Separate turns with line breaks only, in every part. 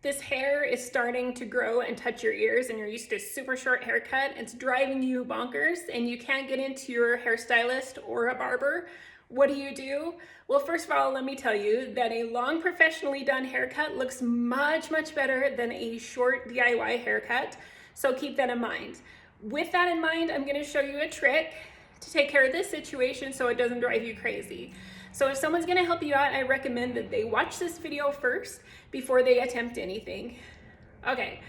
this hair is starting to grow and touch your ears and you're used to a super short haircut, it's driving you bonkers and you can't get into your hairstylist or a barber, what do? Well, first of all, let me tell you that a long professionally done haircut looks much, much better than a short DIY haircut. So keep that in mind. With that in mind, I'm gonna show you a trick to take care of this situation so it doesn't drive you crazy. So if someone's gonna help you out, I recommend that they watch this video first before they attempt anything. Okay,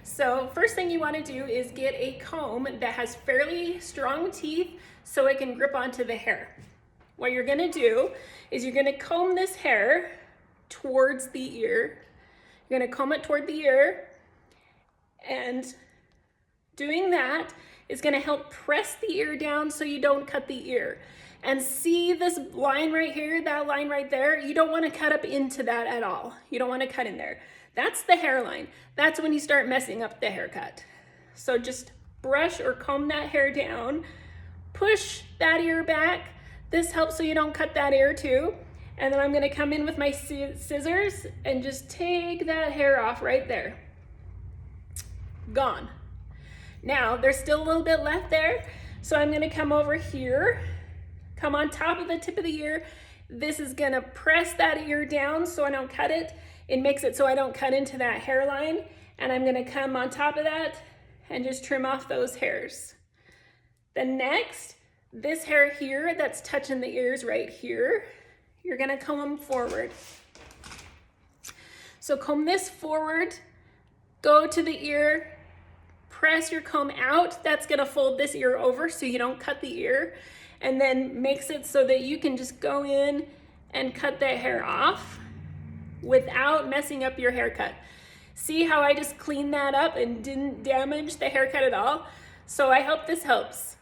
so first thing you wanna do is get a comb that has fairly strong teeth so it can grip onto the hair. What you're gonna do is you're gonna comb this hair towards the ear. You're gonna comb it toward the ear, and doing that is gonna help press the ear down so you don't cut the ear. And see this line right here, that line right there? You don't wanna cut up into that at all. You don't wanna cut in there. That's the hairline. That's when you start messing up the haircut. So just brush or comb that hair down, push that ear back. This helps so you don't cut that ear too. And then I'm gonna come in with my scissors and just take that hair off right there. Gone. Now, there's still a little bit left there, so I'm gonna come over here, come on top of the tip of the ear. This is gonna press that ear down so I don't cut it. It makes it so I don't cut into that hairline, and I'm gonna come on top of that and just trim off those hairs. Then next, this hair here that's touching the ears right here, you're gonna comb them forward. So comb this forward, go to the ear, press your comb out. That's gonna fold this ear over so you don't cut the ear, and then makes it so that you can just go in and cut that hair off without messing up your haircut. See how I just cleaned that up and didn't damage the haircut at all? So I hope this helps.